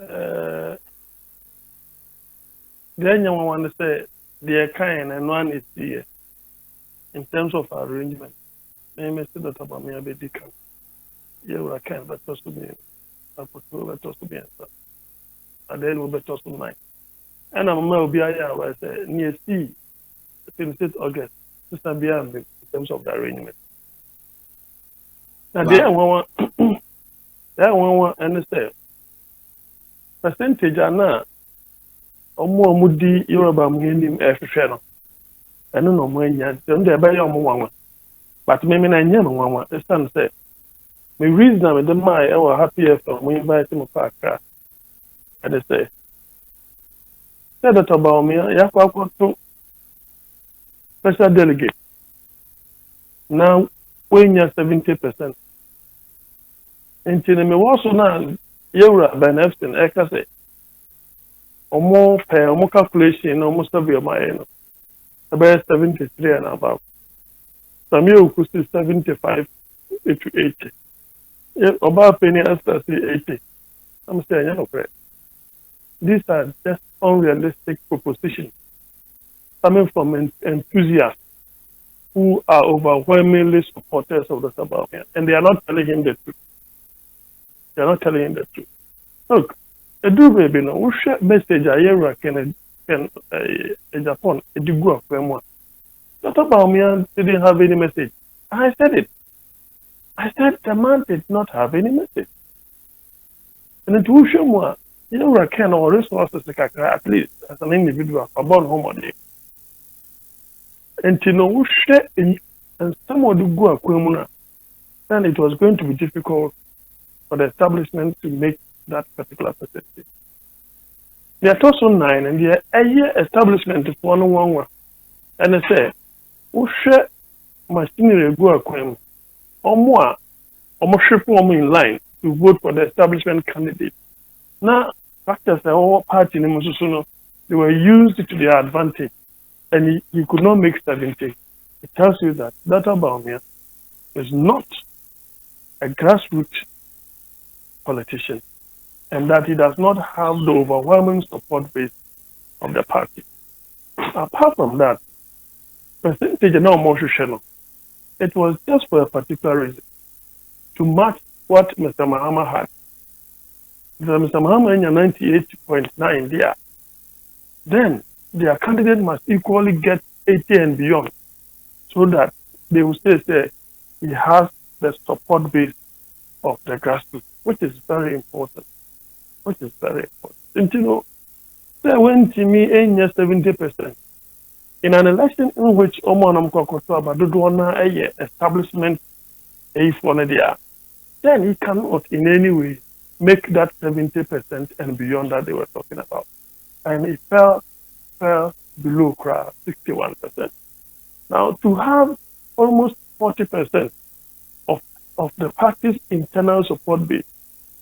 the young one to say they are kind and one is here in terms of arrangement. Name is Dr. Bawumia be deacon. You are kind, but to be a portfolio to be answered. And then we'll be tossed to mine. And I'm going to be a near sea since August. Sister beyond in terms of the arrangement. Now, there one and say percentage are now more moody Yoruba Munim F. I don't know when you're done there by your one. But maybe I never one. The son said, "Me reason with the my our happy from we invite him to Accra." And they say, "Said that about me. I have got to special delegate. Now when you're 70%, and to me also now Yoruba benefits I say, or more pay or more calculation almost of your mind." About 73 and above. Some year could see 75 to 80. About penny as 80. I'm saying, you know, these are just unrealistic propositions coming from enthusiasts who are overwhelmingly supporters of the Bawumia, and they are not telling him the truth. They are not telling him the truth. Look, a do baby no, we share message I hear can Japan, a degree of framework. Dr. Bawumia didn't have any message. I said it. I said the man did not have any message. And it will show more, you know, can or resources at least as an individual about home or day. And to know share and someone to go a then it was going to be difficult for the establishment to make that particular percentage. They are also 9 and they are a year establishment is 111. And they say, who share machinery go a or more ship in line to vote for the establishment candidate. Now, factors are all party in Mususuno, they were used to their advantage and he could not make 70. It tells you that Dr. Bawumia is not a grassroots politician, and that he does not have the overwhelming support base of the party. Apart from that, percentage no more channel. It was just for a particular reason to match what Mr. Mahama had. Mr. Mahama in 98.9 there. Then their candidate must equally get 80 and beyond, so that they will say he has the support base of the grassroots, which is very important. And you know, they went to me in 70%. In an election in which Omanam Kokotoba do one establishment then he cannot in any way make that 70% and beyond that they were talking about. And he fell below 61%. Now to have almost 40% of the party's internal support base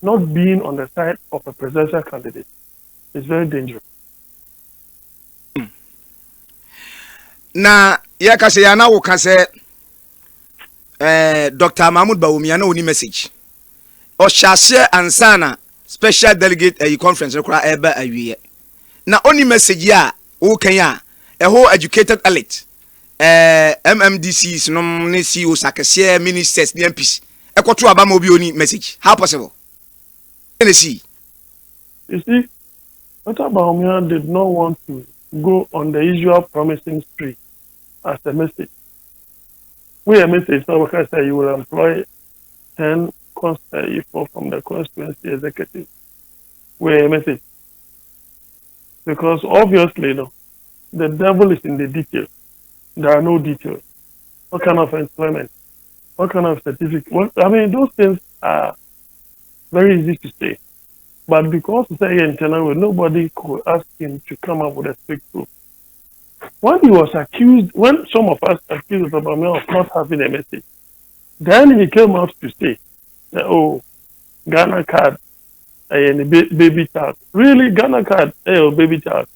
not being on the side of a presidential candidate is very dangerous. Na yakase yana wo kase Dr. Bawumia no ni message o shase ansana special delegate conference kura eba awie na oni message ya wo kan ya ho educated elite MMDCs no ne CEO sakese ministers the MPs ekoto aba ma obi oni message how possible. You see, Dr. Bawumia did not want to go on the usual promising spree as a message. We a message, so we can say you will employ 10 people from the constituency executive. We a message. Because obviously, the devil is in the details. There are no details. What kind of employment? What kind of certificate? Those things are very easy to say. But because it's internal, nobody could ask him to come up with a strict proof. When some of us accused Bawumia of not having a message, then he came out to say, Ghana card, baby child. Really, Ghana card, baby child.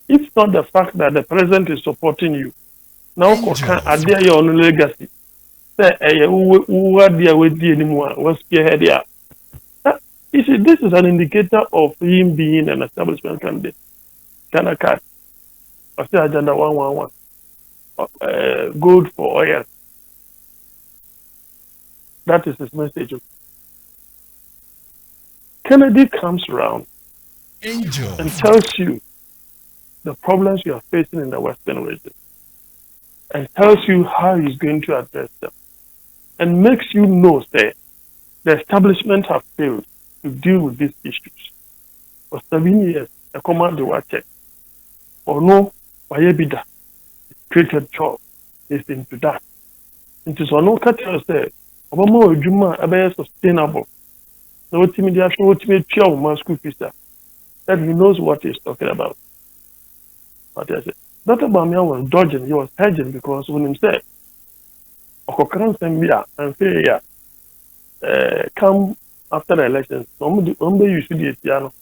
It's not the fact that the president is supporting you. Now, adhere your own legacy. Say, who are there with you anymore? What's your head here? You see, this is an indicator of him being an establishment candidate. Ghana card. I say agenda 111. Gold for oil. That is his message. Kennedy comes around and tells you the problems you are facing in the Western region and tells you how he's going to address them and makes you know that the establishment have failed to deal with these issues. For 7 years, the command will check. Or no, Wayebida created job is into that. Into so no cut say, Obama Juma abe sustainable. No ultimate school fees that he knows what he's talking about. But I said, Dr.Bawumia was dodging, he was hedging because when he said, Okokran Sembia and say, come after the elections, only you should be a piano.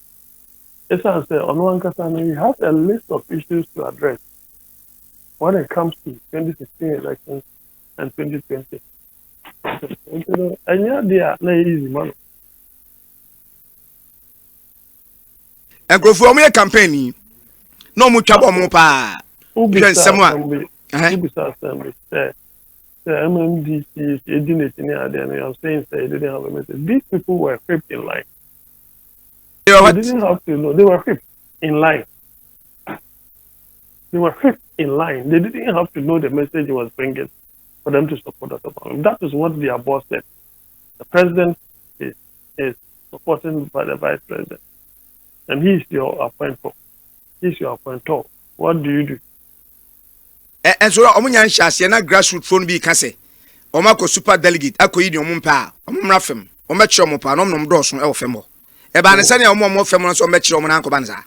As I said, on one hand, we have a list of issues to address when it comes to 2016 elections and 2020. And yeah, they are not easy, man. And go for me a campaign. No much about more pa. Assembly. The MMDC, I'm saying they didn't have a message. These people were whipped in line. They didn't have to know. They were whipped in line. They were whipped in line. They didn't have to know the message he was bringing for them to support us. That is what their boss said. The president is supported by the vice president. And he is your appointer. He's your appointer. What do you do? And so omunya nhyase na grassroots phone bi ka se omako super delegate akoyi di omumpa omumrafem omechi omumpa no nom doso e wo fem ho e ba ne se ne omum fem no so omechi omuna nko banza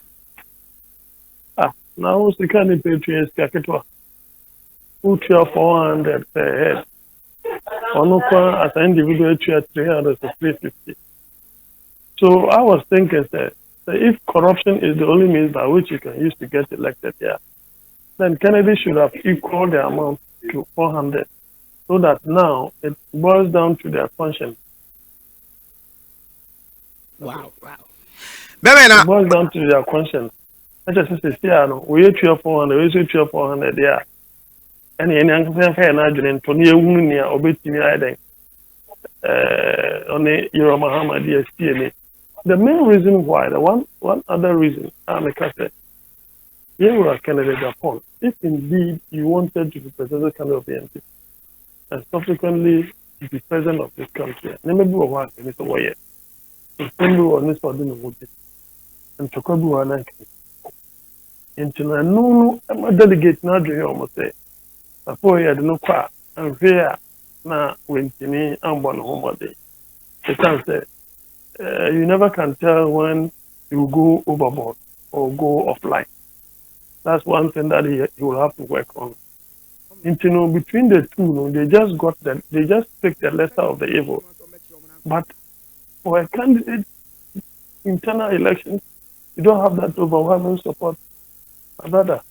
now we can pay capital put your 400 per head onukwa as an individual 300 to 350. So I was thinking that if corruption is the only means by which you can use to get elected here, then Kennedy should have equaled the amount to 400 so that now it boils down to their conscience. Wow. It boils down to their conscience. I just say, we have 400, we have 400 there. And any fair and argument to near Wunia or between I on the Euro Muhammad DSP. The main reason why, the one other reason, like I said, here we are Kennedy Japan. If indeed you wanted to be president of the NP and subsequently be president of this country, maybe we want to Mr. Waye, and Mr. Odin and Chokobu and Anki. No, I'm a delegate now, do you almost say? Before you had no car and fear now when to me and one home day. The chance that you never can tell when you go overboard or go offline. That's one thing that he will have to work on. And, between the two, they just picked the lesser of the evil. But for a candidate, internal elections, you don't have that overwhelming support. Rather,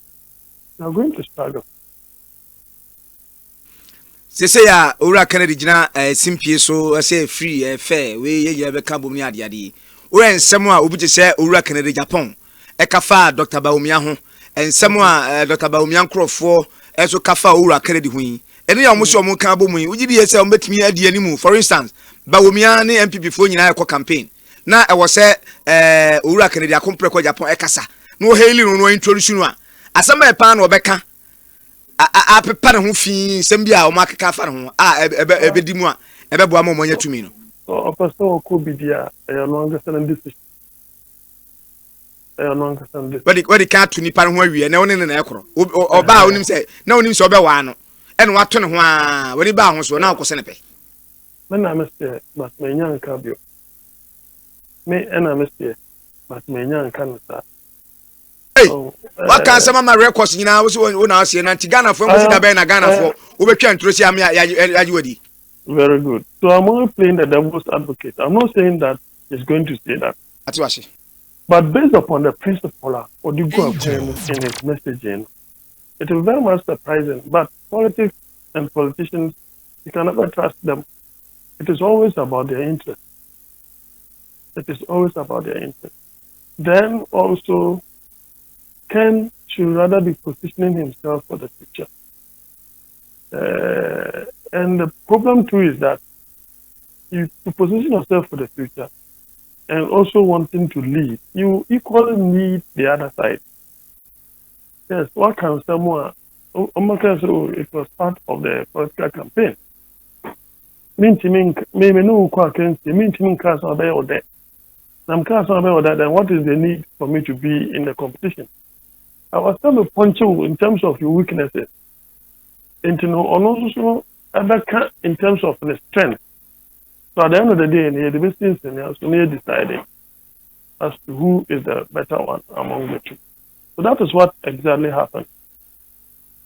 you are going to struggle. Say ya ora Kennedy jina simpie so say free fair we ye be ka bom ni ade ade. Ora ensem a obi say ora Kennedy Japan e ka fa Dr.Bawumia ho ensem a Dr.Bawumia nkrofo e so ka fa ora Kennedy ho yi. Ene ya omo so omo ka bom yi ugidi ye say omo betimi ade animu. For instance, Bawumia ne MPP fo nyina e ko campaign na e wo say ora Kennedy akompre ko Japan e kasa no haili no introduce no a asamba e pa na obeka a prepare ho fi sembia o makeka fa ho ebe di mu a ebe boa mo nya tumi no so pastor ko bi dia no understand this no understand this we di ka to ni par ho awie na woni na ekoro oba onim se na onim se obe wa no ene wato ne ho a we ba ho so na akose ne pe me na meste but me nya nka bio me ena meste but me nya nka no sa. Hey, what can some of my records you know when I see an Ghana from Ghana for Ubekan to see very good. So I'm only playing the devil's advocate. I'm not saying that he's going to say that. That's what she. But based upon the principle or the go in his messaging, it is very much surprising. But politics and politicians, you can never trust them. It is always about their interest. It is always about their interest. Then also, Ken should rather be positioning himself for the future. And the problem too is that you to position yourself for the future and also wanting to lead, you equally need the other side. Yes, what can someone, it was part of the political campaign. Maybe no against the class or that. I'm class or that, then what is the need for me to be in the competition? I was trying to punch you in terms of your weaknesses. And to know, and also in terms of the strength. So at the end of the day, the business and also deciding as to who is the better one among the two. So that is what exactly happened.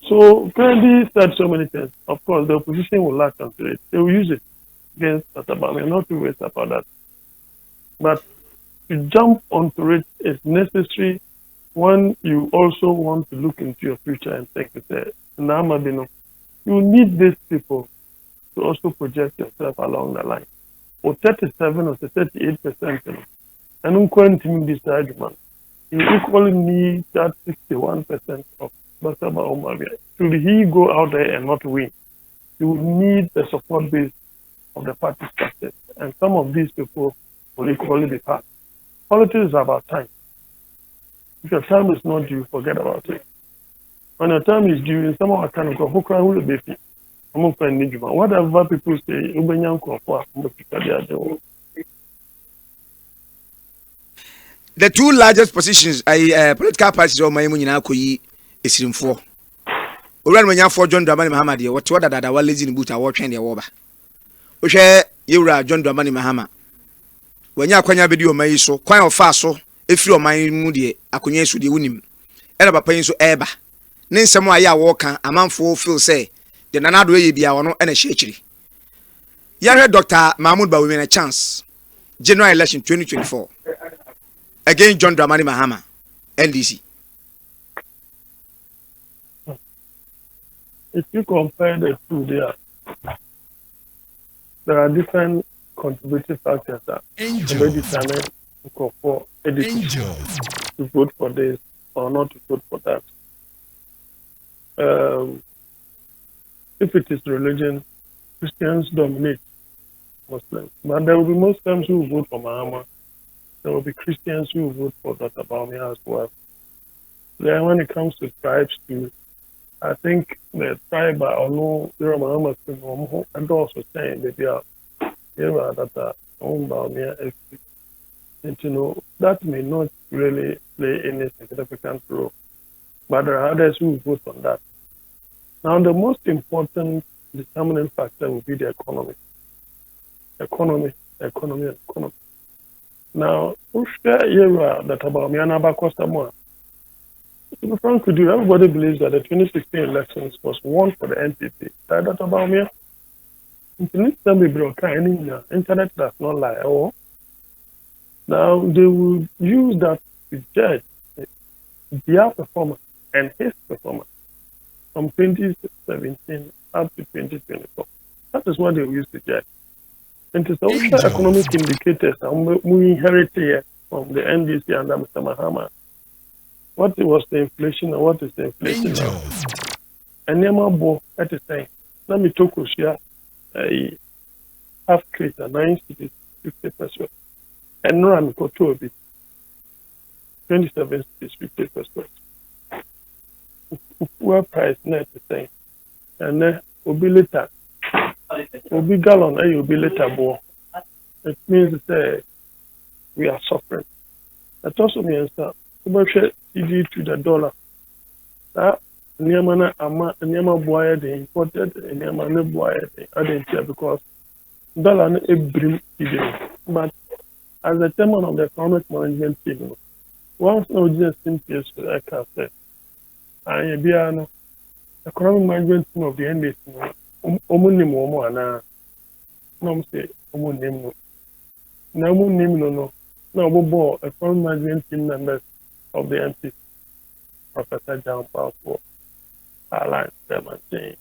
So Kennedy said so many things. Of course, the opposition will latch onto it. They will use it against Dr. Bawumia, not two ways about that. But to jump onto it is necessary when you also want to look into your future and think, you need these people to also project yourself along the line. Or 37 or 38%, and unquenting this argument, you equally need that 61% of Dr. Bawumia. Should he go out there and not win, you will need the support base of the party structure. And some of these people will equally be passed. Politics is about time. If your time is not due, forget about it. When your time is due, in some of our kind of who will be whatever people say, the two largest positions political parties or my munyina koyi esirimfo. Owura no nyafo John Dramani Mahama de what dada wa lazy in boot award twen de wo ba. Wo hwe yewura John Dramani Mahama. Wanya akwanya bedi o mai so, kwan ofa so, efiri o man mu de akonya so de wonim. Era papa yin so eba. Ne nsem aye awo kan amanfo feel say the nanado ye bia wono ena hye Yahweh Dr. Bawumia a chance. General election 2024 against John Dramani Mahama, NDC. If you compare the two, there are different contributing factors that may determine for to vote for this or not to vote for that. If it is religion, Christians dominate Muslims. But there will be Muslims who vote for Mahama. There will be Christians who vote for Dr. Bawumia as well. Then when it comes to tribes too, I think the tribe or no Mahama and also saying that they are Dr. Bawumia, and that may not really play any significant role. But there are others who vote on that. Now, the most important determining factor will be the economy. Economy. Now, Dr. Bawumia, to be frank with you, everybody believes that the 2016 elections was won for the NPP. Dr. Bawumia, internet does not lie. Oh, now they will use that to judge their performance and his performance from 2017 up to 2024. That is what they will use to judge. And it's also economic indicators we inherit here from the NDC under Mr. Mahama. What was the inflation and what is the inflation now? And Yamabo at the time, let me talk with you a half crate, 9 cities, 50%. And no, I'm going to be 27 cities, 50%. Well price net the same. And then will be later. Will be gallon and you'll be later more. It means that we are suffering. That also means that CD to the dollar. That Nyama boy the imported and Nyama boy I didn't care because dollar a brim. But as the chairman of the economic management team, once no just in case I can say I be an economic management team of the NDC. Omunim ana no say omunim no no bobo economic management team members of the NDC. Professor John Paul Alliance them and saying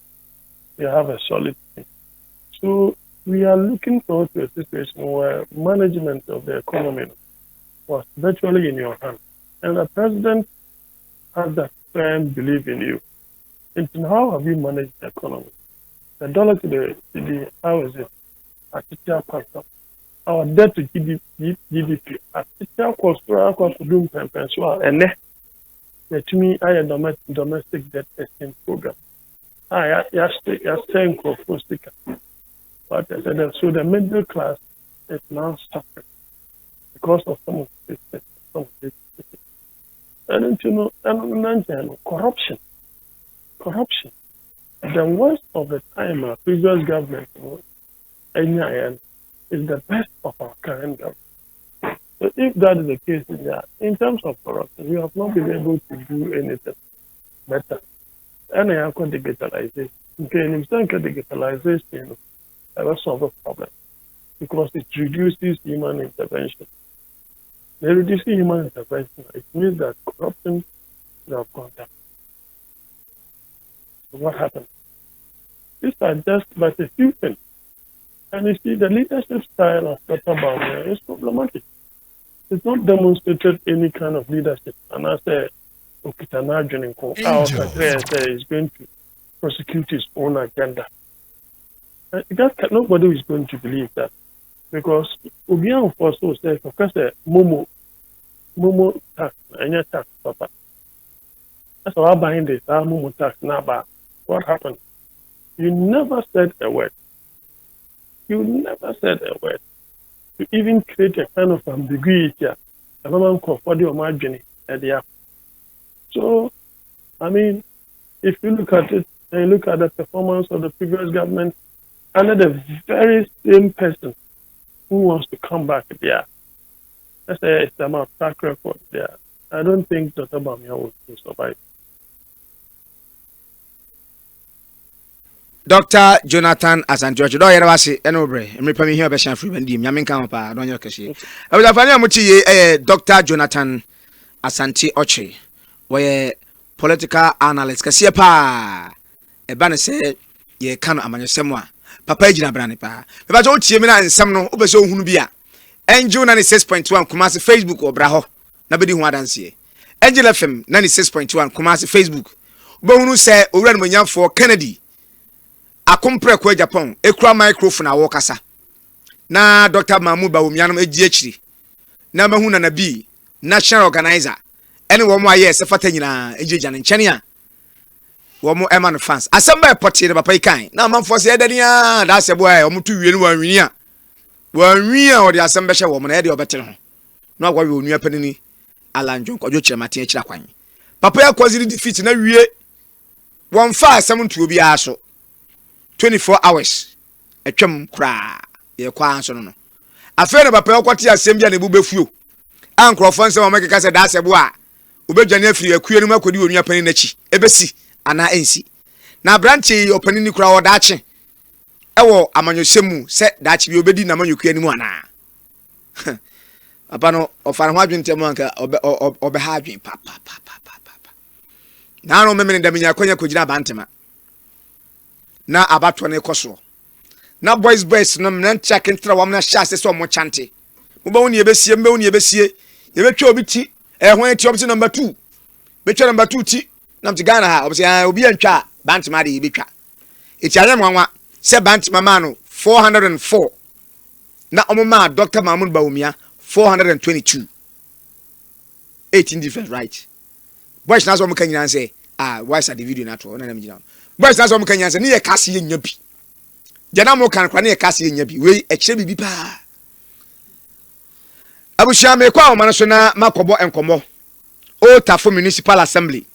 you have a solid team. So we are looking forward to a situation where management of the economy was virtually in your hands. And the president has that firm belief in you. And how have you managed the economy? The dollar to the how is it? At the quarter. Our debt to GDP at the quarter to do pension and let me I domestic debt testing program. I saying for sticker. But I said so the middle class is now suffering because of some of this. And you know, and corruption. The worst of the time our previous government is the best of our current government. So if that is the case, in terms of corruption, we have not been able to do anything better. And I have got digitalization. Okay, in terms of digitalization, I will solve the problem because it reduces human intervention. By reducing human intervention, it means that corruption will have gone down. So what happened? These are just but a few things. And you see, the leadership style of Dr. Bawumia is problematic. It's not demonstrated any kind of leadership. And I say, is going to prosecute his own agenda. Nobody is going to believe that. Because Obiang also says, because Momo tax, any tax, papa. That's why I'm buying this, Momo tax, Naba. What happened? You never said a word. You never said a word. You even create a kind of ambiguity. A man called for the margin at the app. So, I mean, if you look at it and you look at the performance of the previous government under the very same person who wants to come back there, let's say it's about track record there, I don't think Dr. Bawumia will survive. Dr. Jonathan Asante do yere wase ene obre emrepa me hia be shan free bandi nyame kan pa don yor kese abula fani amuti ye Dr. Jonathan Asante Oche we political analyst kese pa e ba ne se ye kan amanyesem a papa gina brane pa be ba jo tie me na nsem no obese ohunu bi a Angel 96.1 Kumasi Facebook obra ho na bedi hu adanse Angel FM 96.1 Kumasi Facebook obehunu se owura no nyamfo Kennedy akompre kwa Japan ekura microphone awo kasa na Dr. Bawumia no eji akiri na mahu na nabi national organizer ene wo mo aye se fata nyina ejeja ne nchene a wo mo eman fans asamba epoti de papa ikan na manfo se edania da se bo a wo to wie no wanwini a wo de asamba hye wo mo na e de obetere ho no agwa we onua panini alanjo kwadwo kiremate akira kwan papa ya kwaziri defeat na wie won fa asam ntuo bi aso 24 hours etwem kra ye kwa anso no afere papa yokwati asem bia na bubefuo ankrofo nsem o mekeka se da asebo a obedwane afiri akue no makodi onua pani nachi ebesi ana ensi na branche opanini kra wo daache ewo amanyosemu se daache bi obedi na manyokua ni mu ana papa no ofara ho adwentem anka obe ha adwen papa na no memene ndamenya kwanya kogina bantema na abato ne koso na boys no men check ntra wam na sha se mo chante mo ba woni ebesie mbe woni ebesie yebetwa obi ti ho eti option number 2 betwa number 2 ti na mtigana ha obi antwa bantima de yebetwa eti anya mwanwa se bantima ma no 404 na omoma Dr. Bawumia 422 18 different right boys na so mo kanyina say why is the video na to na na mjina boys na so mo kanyina say ne ye kase ye nya bi jana mo kan kwa ne ye kase ye nya bi we ekye bibi pa abushia me kwa o man so na makobo enkomo Otafo Municipal Assembly